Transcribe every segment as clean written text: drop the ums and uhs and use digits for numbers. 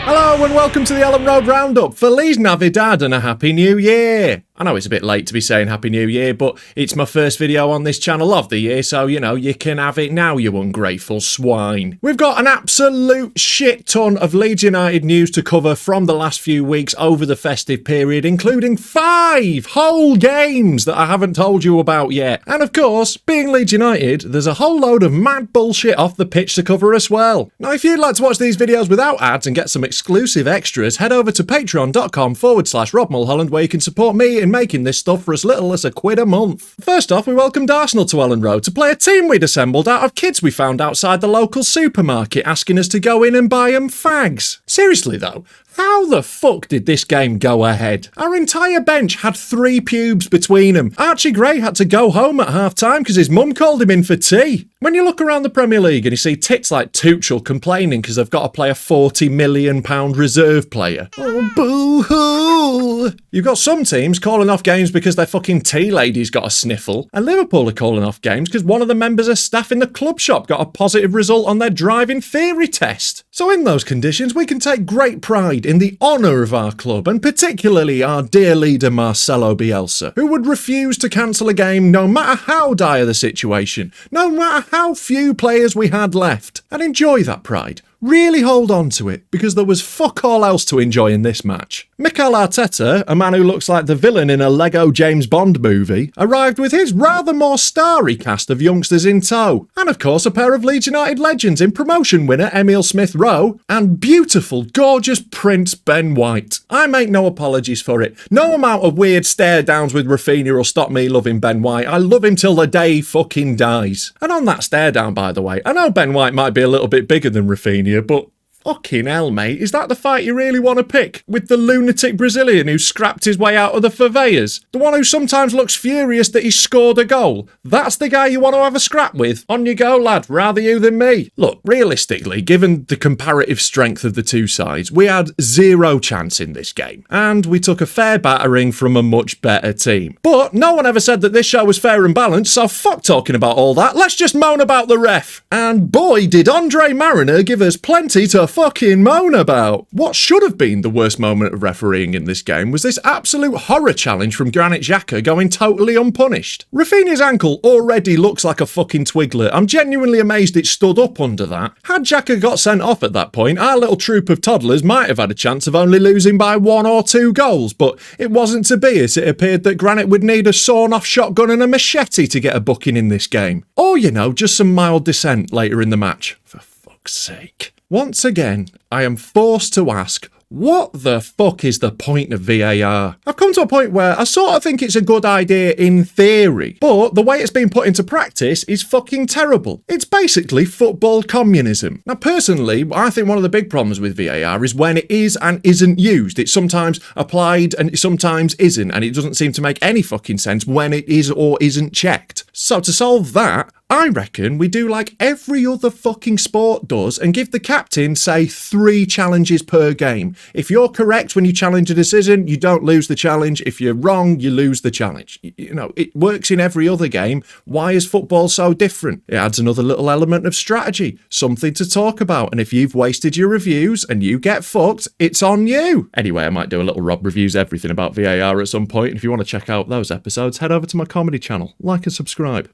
Hello and welcome to the Elland Road Roundup. Feliz Navidad and a Happy New Year. I know it's a bit late to be saying Happy New Year, but it's my first video on this channel of the year, so, you know, you can have it now, you ungrateful swine. We've got an absolute shit ton of Leeds United news to cover from the last few weeks over the festive period, including 5 whole games that I haven't told you about yet. And of course, being Leeds United, there's a whole load of mad bullshit off the pitch to cover as well. Now, if you'd like to watch these videos without ads and get some exclusive extras, head over to patreon.com/Rob Mulholland, where you can support me in making this stuff for as little as £1 a month. First off, we welcomed Arsenal to Elland Road to play a team we'd assembled out of kids we found outside the local supermarket asking us to go in and buy them fags. Seriously though, how the fuck did this game go ahead? Our entire bench had 3 pubes between them. Archie Gray had to go home at half-time because his mum called him in for tea. When you look around the Premier League and you see tits like Tuchel complaining because they've got to play a £40 million reserve player. Oh, boo-hoo! You've got some teams calling off games because their fucking tea lady's got a sniffle. And Liverpool are calling off games because one of the members of staff in the club shop got a positive result on their driving theory test. So in those conditions, we can take great pride in the honour of our club, and particularly our dear leader Marcelo Bielsa, who would refuse to cancel a game no matter how dire the situation, no matter how few players we had left, and enjoy that pride. Really hold on to it, because there was fuck all else to enjoy in this match. Mikel Arteta, a man who looks like the villain in a Lego James Bond movie, arrived with his rather more starry cast of youngsters in tow, and of course a pair of Leeds United legends in promotion winner Emile Smith-Rowe, and beautiful, gorgeous Prince Ben White. I make no apologies for it. No amount of weird stare downs with Rafinha will stop me loving Ben White. I love him till the day he fucking dies. And on that stare down, by the way, I know Ben White might be a little bit bigger than Rafinha, but fucking hell, mate, is that the fight you really want to pick? With the lunatic Brazilian who scrapped his way out of the favelas? The one who sometimes looks furious that he scored a goal? That's the guy you want to have a scrap with? On you go, lad, rather you than me. Look, realistically, given the comparative strength of the two sides, we had 0 chance in this game, and we took a fair battering from a much better team. But no one ever said that this show was fair and balanced, so fuck talking about all that, let's just moan about the ref. And boy, did Andre Mariner give us plenty to fucking moan about. What should have been the worst moment of refereeing in this game was this absolute horror challenge from Granit Xhaka going totally unpunished. Rafinha's ankle already looks like a fucking twiglet. I'm genuinely amazed it stood up under that. Had Xhaka got sent off at that point, our little troop of toddlers might have had a chance of only losing by 1 or 2 goals, but it wasn't to be, as it appeared that Granit would need a sawn-off shotgun and a machete to get a booking in this game. Or, you know, just some mild dissent later in the match. For fuck's sake. Once again, I am forced to ask, what the fuck is the point of VAR? I've come to a point where I sort of think it's a good idea in theory, but the way it's been put into practice is fucking terrible. It's basically football communism. Now, personally, I think one of the big problems with VAR is when it is and isn't used. It's sometimes applied and it sometimes isn't, and it doesn't seem to make any fucking sense when it is or isn't checked. So to solve that, I reckon we do like every other fucking sport does and give the captain, say, 3 challenges per game. If you're correct when you challenge a decision, you don't lose the challenge. If you're wrong, you lose the challenge. You know, it works in every other game. Why is football so different? It adds another little element of strategy, something to talk about. And if you've wasted your reviews and you get fucked, it's on you. Anyway, I might do a little Rob Reviews Everything about VAR at some point. If you want to check out those episodes, head over to my comedy channel, like and subscribe.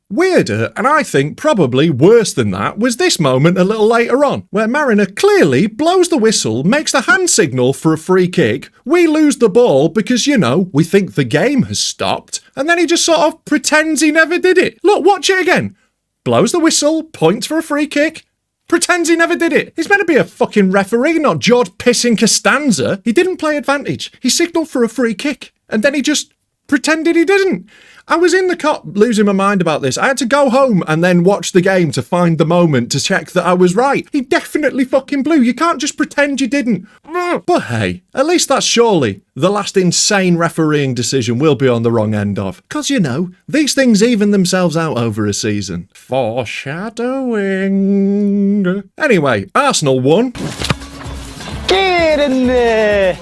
Weirder, and I think probably worse than that, was this moment a little later on, where Mariner clearly blows the whistle, makes the hand signal for a free kick, we lose the ball because, you know, we think the game has stopped, and then he just sort of pretends he never did it. Look, watch it again. Blows the whistle, points for a free kick, pretends he never did it. He's meant to be a fucking referee, not George pissing Costanza. He didn't play advantage. He signalled for a free kick, and then he just pretended he didn't. I was in the cop losing my mind about this. I had to go home and then watch the game to find the moment to check that I was right. He definitely fucking blew. You can't just pretend you didn't. But hey, at least that's surely the last insane refereeing decision we'll be on the wrong end of. Because, you know, these things even themselves out over a season. Foreshadowing. Anyway, Arsenal won. Get in there!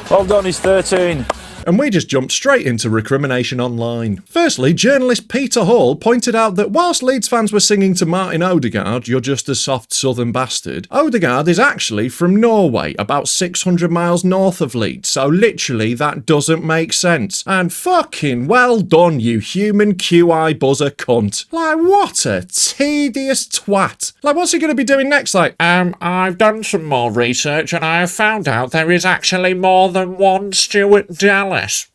Well done, he's 13. And we just jumped straight into recrimination online. Firstly, journalist Peter Hall pointed out that whilst Leeds fans were singing to Martin Odegaard, "You're just a soft southern bastard," Odegaard is actually from Norway, about 600 miles north of Leeds, so literally that doesn't make sense. And fucking well done, you human QI buzzer cunt. Like, what a tedious twat. Like, what's he going to be doing next? Like, I've done some more research and I have found out there is actually more than one Stuart Dallas.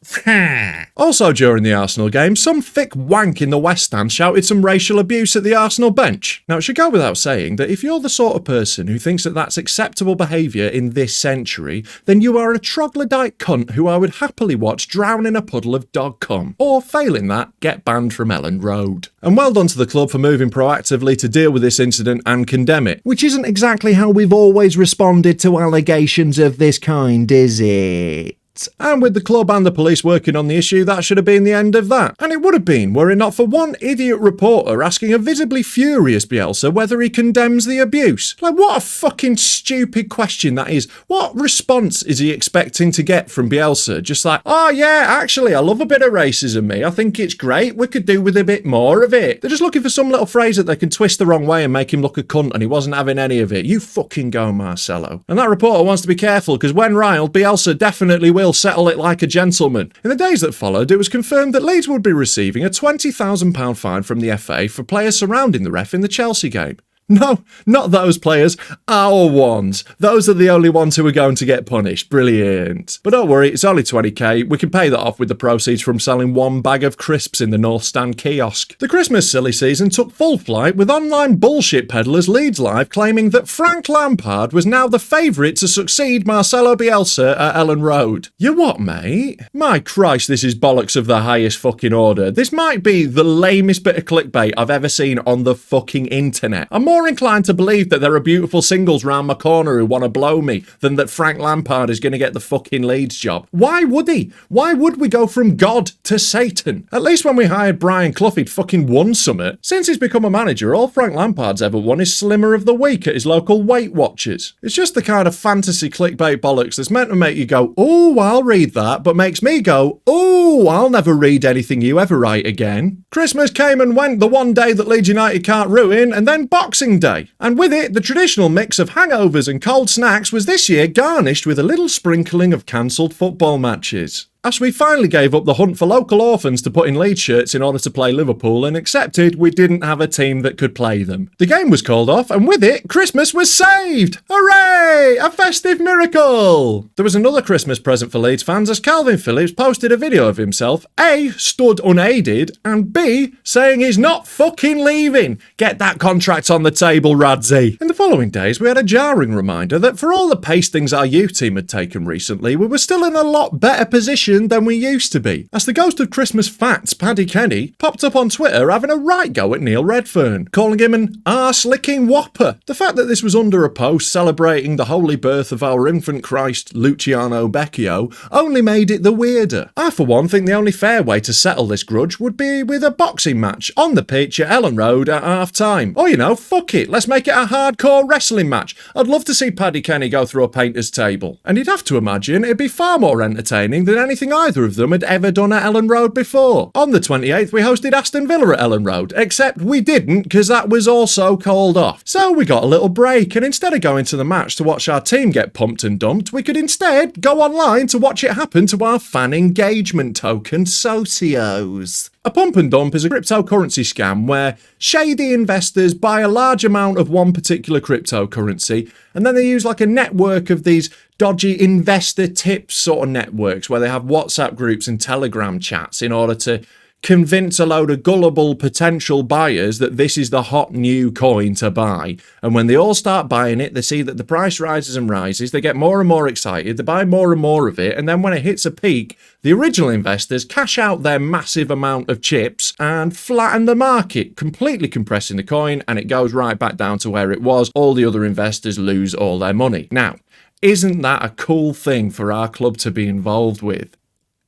Also during the Arsenal game, some thick wank in the West Stand shouted some racial abuse at the Arsenal bench. Now, it should go without saying that if you're the sort of person who thinks that that's acceptable behaviour in this century, then you are a troglodyte cunt who I would happily watch drown in a puddle of dog cum. Or, failing that, get banned from Elland Road. And well done to the club for moving proactively to deal with this incident and condemn it. Which isn't exactly how we've always responded to allegations of this kind, is it? And with the club and the police working on the issue, that should have been the end of that. And it would have been were it not for one idiot reporter asking a visibly furious Bielsa whether he condemns the abuse. Like, what a fucking stupid question that is. What response is he expecting to get from Bielsa? Just like, oh yeah, actually, I love a bit of racism, me. I think it's great. We could do with a bit more of it. They're just looking for some little phrase that they can twist the wrong way and make him look a cunt, and he wasn't having any of it. You fucking go, Marcelo. And that reporter wants to be careful, because when riled, Bielsa definitely will settle it like a gentleman. In the days that followed, it was confirmed that Leeds would be receiving a £20,000 fine from the FA for players surrounding the ref in the Chelsea game. No, not those players, our ones. Those are the only ones who are going to get punished. Brilliant. But don't worry, it's only 20k. We can pay that off with the proceeds from selling one bag of crisps in the North Stand kiosk. The Christmas silly season took full flight with online bullshit peddlers Leeds Live claiming that Frank Lampard was now the favourite to succeed Marcelo Bielsa at Elland Road. You what, mate? My Christ, this is bollocks of the highest fucking order. This might be the lamest bit of clickbait I've ever seen on the fucking internet. I'm more inclined to believe that there are beautiful singles round my corner who want to blow me than that Frank Lampard is going to get the fucking Leeds job. Why would he? Why would we go from God to Satan? At least when we hired Brian Clough, he'd fucking won summit. Since he's become a manager, all Frank Lampard's ever won is Slimmer of the Week at his local Weight Watchers. It's just the kind of fantasy clickbait bollocks that's meant to make you go, oh, I'll read that, but makes me go, oh, I'll never read anything you ever write again. Christmas came and went, the one day that Leeds United can't ruin, and then Boxing Day. And with it, the traditional mix of hangovers and cold snacks was this year garnished with a little sprinkling of cancelled football matches. As we finally gave up the hunt for local orphans to put in Leeds shirts in order to play Liverpool and accepted we didn't have a team that could play them. The game was called off, and with it, Christmas was saved! Hooray! A festive miracle! There was another Christmas present for Leeds fans as Kalvin Philips posted a video of himself, A, stood unaided, and B, saying he's not fucking leaving. Get that contract on the table, Radzi. In the following days, we had a jarring reminder that for all the pastings our youth team had taken recently, we were still in a lot better position than we used to be, as the ghost of Christmas fats, Paddy Kenny, popped up on Twitter having a right go at Neil Redfern, calling him an arse-licking whopper. The fact that this was under a post celebrating the holy birth of our infant Christ, Luciano Becchio, only made it the weirder. I, for one, think the only fair way to settle this grudge would be with a boxing match on the pitch at Elland Road at half-time. Or, you know, fuck it, let's make it a hardcore wrestling match. I'd love to see Paddy Kenny go through a painter's table. And you'd have to imagine it'd be far more entertaining than anything either of them had ever done at Elland Road before. On the 28th, we hosted Aston Villa at Elland Road, except we didn't because that was also called off. So we got a little break, and instead of going to the match to watch our team get pumped and dumped, we could instead go online to watch it happen to our fan engagement token socios. A pump and dump is a cryptocurrency scam where shady investors buy a large amount of one particular cryptocurrency and then they use like a network of these dodgy investor tips sort of networks where they have WhatsApp groups and Telegram chats in order to convince a load of gullible potential buyers that this is the hot new coin to buy. And when they all start buying it, they see that the price rises and rises, they get more and more excited, they buy more and more of it, and then when it hits a peak, the original investors cash out their massive amount of chips and flatten the market, completely compressing the coin, and it goes right back down to where it was. All the other investors lose all their money. Now, isn't that a cool thing for our club to be involved with?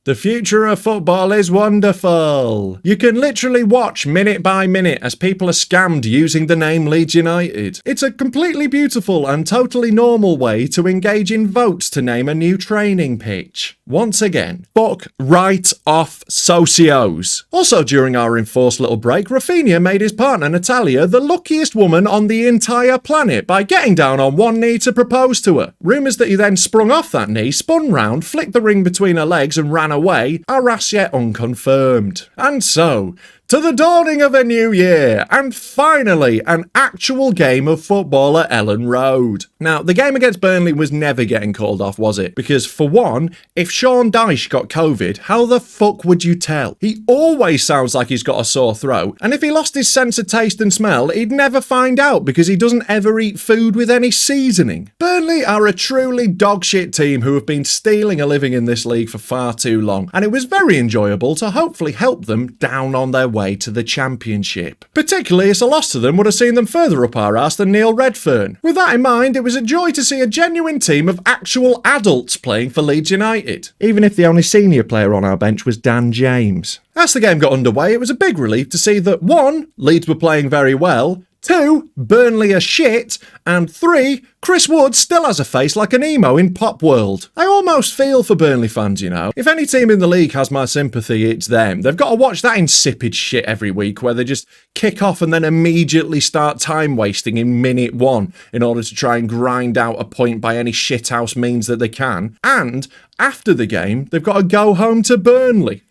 The future of football is wonderful. You can literally watch minute by minute as people are scammed using the name Leeds United. It's a completely beautiful and totally normal way to engage in votes to name a new training pitch. once again. Fuck right off, socios. Also, during our enforced little break, Rafinha made his partner Natalia the luckiest woman on the entire planet by getting down on one knee to propose to her. Rumours that he then sprung off that knee, spun round, flicked the ring between her legs and ran away are as yet unconfirmed. And so, to the dawning of a new year, and finally, an actual game of football at Elland Road. Now, the game against Burnley was never getting called off, was it? Because, for one, if Sean Dyche got COVID, how the fuck would you tell? He always sounds like he's got a sore throat, and if he lost his sense of taste and smell, he'd never find out because he doesn't ever eat food with any seasoning. Burnley are a truly dogshit team who have been stealing a living in this league for far too long, and it was very enjoyable to hopefully help them down on their way to the championship. Particularly as a loss to them would have seen them further up our arse than Neil Redfern. With that in mind, it was a joy to see a genuine team of actual adults playing for Leeds United, even if the only senior player on our bench was Dan James. As the game got underway, it was a big relief to see that 1. Leeds were playing very well, 2. Burnley are shit, and 3. Chris Wood still has a face like an emo in Pop World. I almost feel for Burnley fans, you know. If any team in the league has my sympathy, it's them. They've got to watch that insipid shit every week where they just kick off and then immediately start time wasting in minute 1 in order to try and grind out a point by any shithouse means that they can. And after the game, they've got to go home to Burnley.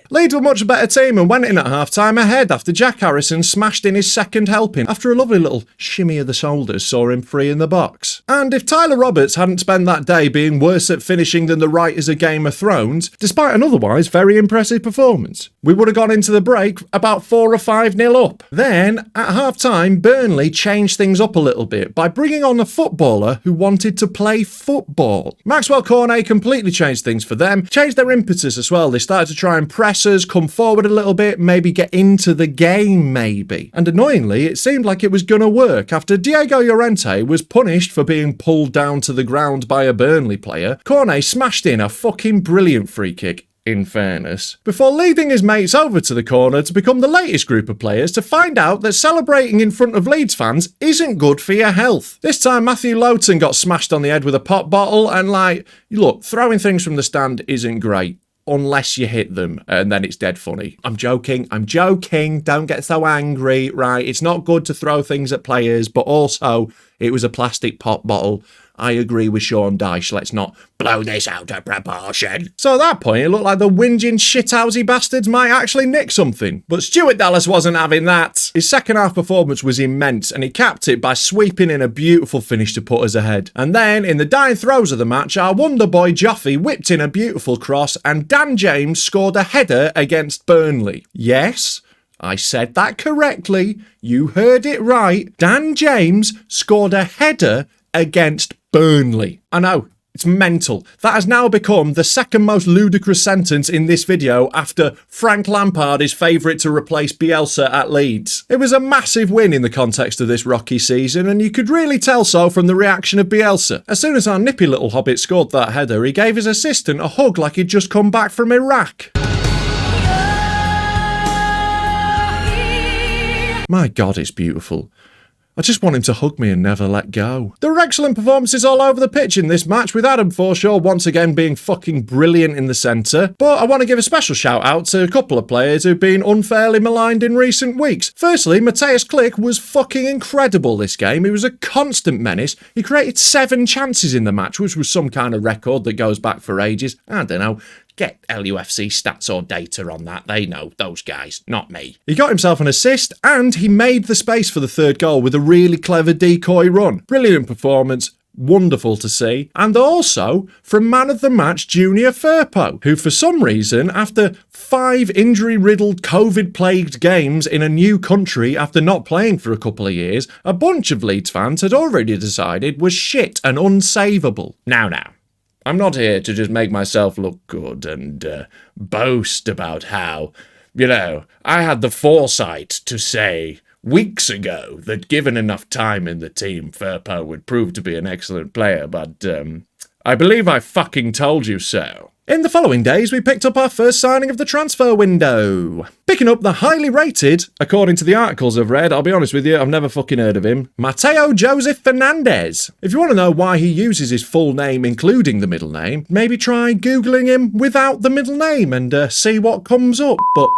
Leeds were much a better team and went in at half-time ahead after Jack Harrison smashed in his second helping after a lovely little shimmy of the shoulders saw him free in the box. And if Tyler Roberts hadn't spent that day being worse at finishing than the writers of Game of Thrones, despite an otherwise very impressive performance, we would have gone into the break about 4 or 5-0 up. Then, at half-time, Burnley changed things up a little bit by bringing on a footballer who wanted to play football. Maxwell Cornet completely changed things for them, changed their impetus as well. They started to try and press us, come forward a little bit, maybe get into the game maybe. And annoyingly, it seemed like it was gonna work. After Diego Llorente was punished for being pulled down to the ground by a Burnley player, Cornet smashed in a fucking brilliant free kick, in fairness, before leading his mates over to the corner to become the latest group of players to find out that celebrating in front of Leeds fans isn't good for your health. This time Matthew Lowton got smashed on the head with a pop bottle, and look, throwing things from the stand isn't great. Unless you hit them, and then it's dead funny. I'm joking, don't get so angry, right? It's not good to throw things at players, but also, it was a plastic pop bottle. I agree with Sean Dyche, let's not blow this out of proportion. So at that point, it looked like the whinging shithousey bastards might actually nick something. But Stuart Dallas wasn't having that. His second half performance was immense, and he capped it by sweeping in a beautiful finish to put us ahead. And then, in the dying throes of the match, our wonder boy Joffy whipped in a beautiful cross, and Dan James scored a header against Burnley. Yes, I said that correctly. You heard it right. Dan James scored a header against Burnley. I know, it's mental. That has now become the second most ludicrous sentence in this video after Frank Lampard is favourite to replace Bielsa at Leeds. It was a massive win in the context of this rocky season, and you could really tell so from the reaction of Bielsa. As soon as our nippy little hobbit scored that header, he gave his assistant a hug like he'd just come back from Iraq. My God, it's beautiful. I just want him to hug me and never let go. There were excellent performances all over the pitch in this match, with Adam Forshaw once again being fucking brilliant in the centre. But I want to give a special shout out to a couple of players who've been unfairly maligned in recent weeks. Firstly, Matthias Klick was fucking incredible this game. He was a constant menace. He created 7 chances in the match, which was some kind of record that goes back for ages. I don't know. Get LUFC stats or data on that. They know, those guys, not me. He got himself an assist, and he made the space for the third goal with a really clever decoy run. Brilliant performance. Wonderful to see. And also from man of the match Junior Firpo, who for some reason, after 5 injury-riddled COVID-plagued games in a new country after not playing for a couple of years, a bunch of Leeds fans had already decided was shit and unsavable. Now. I'm not here to just make myself look good and boast about how, I had the foresight to say weeks ago that given enough time in the team, Firpo would prove to be an excellent player, but I believe I fucking told you so. In the following days, we picked up our first signing of the transfer window. Picking up the highly rated, according to the articles I've read, I'll be honest with you, I've never fucking heard of him, Mateo Joseph Fernandez. If you want to know why he uses his full name including the middle name, maybe try Googling him without the middle name and see what comes up, but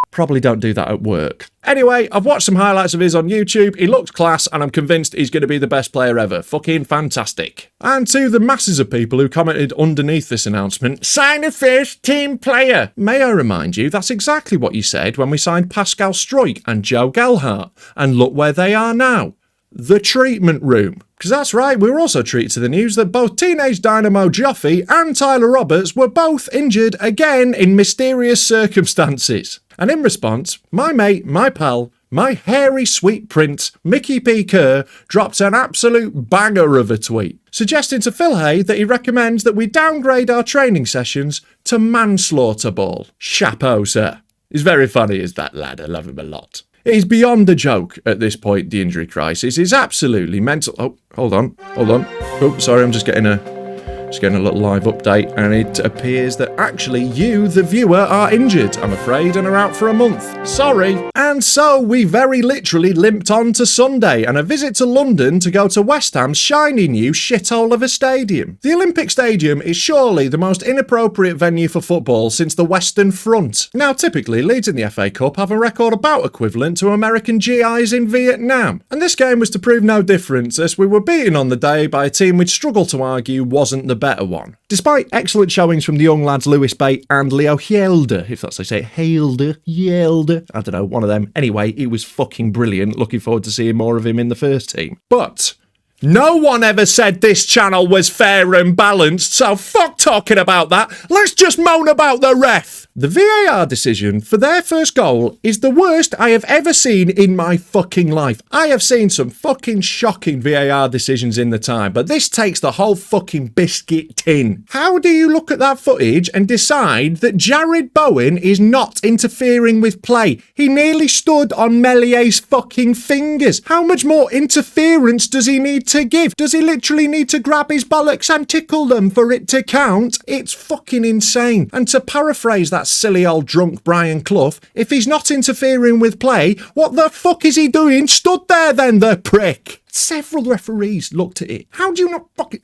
probably don't do that at work. Anyway, I've watched some highlights of his on YouTube, he looks class, and I'm convinced he's going to be the best player ever. Fucking fantastic. And to the masses of people who commented underneath this announcement, sign a first team player. May I remind you, that's exactly what you said when we signed Pascal Struijk and Joe Gelhardt. And look where they are now. The treatment room. Because that's right, we were also treated to the news that both teenage dynamo Joffy and Tyler Roberts were both injured again in mysterious circumstances. And in response, my mate, my pal, my hairy sweet prince, Mickey P. Kerr, dropped an absolute banger of a tweet, suggesting to Phil Hay that he recommends that we downgrade our training sessions to manslaughter ball. Chapeau, sir. He's very funny, is that lad. I love him a lot. It is beyond a joke at this point, the injury crisis is absolutely mental. Oh, hold on. Oh, sorry, I'm just getting a little live update, and it appears that actually you, the viewer, are injured, I'm afraid, and are out for a month. Sorry. And so we very literally limped on to Sunday and a visit to London to go to West Ham's shiny new shithole of a stadium. The Olympic Stadium is surely the most inappropriate venue for football since the Western Front. Now, typically, Leeds in the FA Cup have a record about equivalent to American GIs in Vietnam, and this game was to prove no different, as we were beaten on the day by a team we'd struggle to argue wasn't the better one. Despite excellent showings from the young lads Lewis Bate and Leo Hjelde, if that's how you say it, Hjelde, I don't know, one of them. Anyway, he was fucking brilliant. Looking forward to seeing more of him in the first team. But no one ever said this channel was fair and balanced, so fuck talking about that. Let's just moan about the ref. The VAR decision for their first goal is the worst I have ever seen in my fucking life. I have seen some fucking shocking VAR decisions in the time, but this takes the whole fucking biscuit tin. How do you look at that footage and decide that Jared Bowen is not interfering with play? He nearly stood on Meslier's fucking fingers. How much more interference does he need to give? Does he literally need to grab his bollocks and tickle them for it to count? It's fucking insane. And to paraphrase that silly old drunk Brian Clough, if he's not interfering with play, what the fuck is he doing stood there then, the prick? Several referees looked at it. How do you not fucking...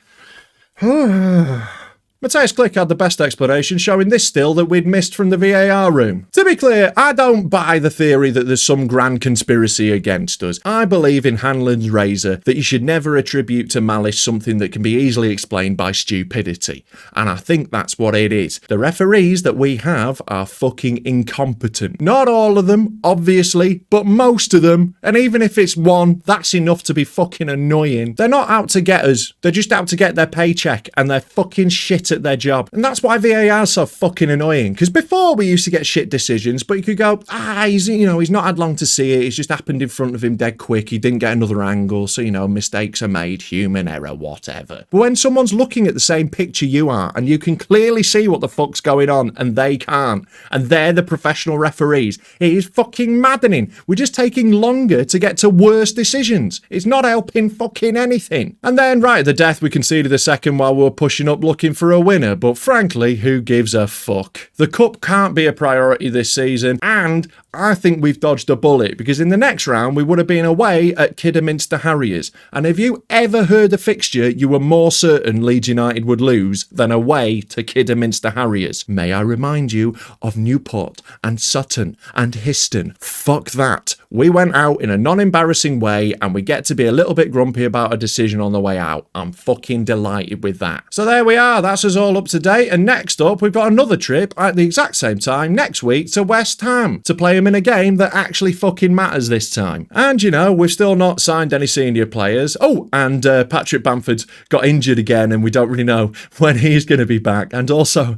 Matthias Click had the best explanation, showing this still that we'd missed from the VAR room. To be clear, I don't buy the theory that there's some grand conspiracy against us. I believe in Hanlon's razor that you should never attribute to malice something that can be easily explained by stupidity. And I think that's what it is. The referees that we have are fucking incompetent. Not all of them, obviously, but most of them. And even if it's one, that's enough to be fucking annoying. They're not out to get us. They're just out to get their paycheck, and they're fucking shit at their job. And that's why VAR's so fucking annoying, because before we used to get shit decisions, but you could go, he's not had long to see it, it's just happened in front of him dead quick, he didn't get another angle, so mistakes are made, human error, whatever. But when someone's looking at the same picture you are, and you can clearly see what the fuck's going on, and they can't, and they're the professional referees, it is fucking maddening. We're just taking longer to get to worse decisions. It's not helping fucking anything. And then, right at the death, we conceded the second while we were pushing up looking for a winner, but frankly, who gives a fuck? The cup can't be a priority this season, and I think we've dodged a bullet, because in the next round we would have been away at Kidderminster Harriers, and if you ever heard a fixture you were more certain Leeds United would lose than away to Kidderminster Harriers. May I remind you of Newport and Sutton and Histon? Fuck that. We went out in a non-embarrassing way, and we get to be a little bit grumpy about a decision on the way out. I'm fucking delighted with that. So there we are, that's us all up to date, and next up we've got another trip at the exact same time next week to West Ham to play them in a game that actually fucking matters this time. And we've still not signed any senior players. Oh, and Patrick Bamford's got injured again, and we don't really know when he's going to be back. And also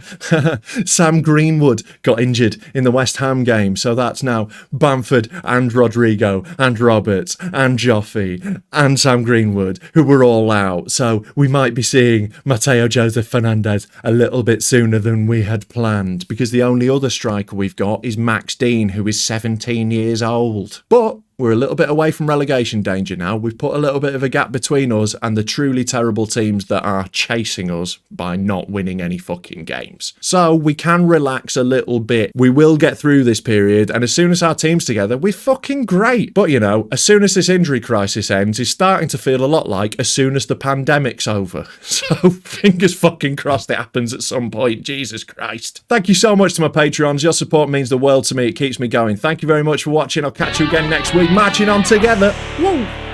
Sam Greenwood got injured in the West Ham game, so that's now Bamford and Rodrigo and Roberts and Joffy and Sam Greenwood, who were all out. So we might be seeing Mateo Joseph Fernandez a little bit sooner than we had planned, because the only other striker we've got is Max Dean, who is 17 years old. But We're a little bit away from relegation danger now. We've put a little bit of a gap between us and the truly terrible teams that are chasing us by not winning any fucking games. So we can relax a little bit. We will get through this period, and as soon as our team's together, we're fucking great. But you know, as soon as this injury crisis ends, it's starting to feel a lot like as soon as the pandemic's over. So fingers fucking crossed it happens at some point. Jesus Christ. Thank you so much to my Patreons. Your support means the world to me. It keeps me going. Thank you very much for watching. I'll catch you again next week. Marching on together. Woo!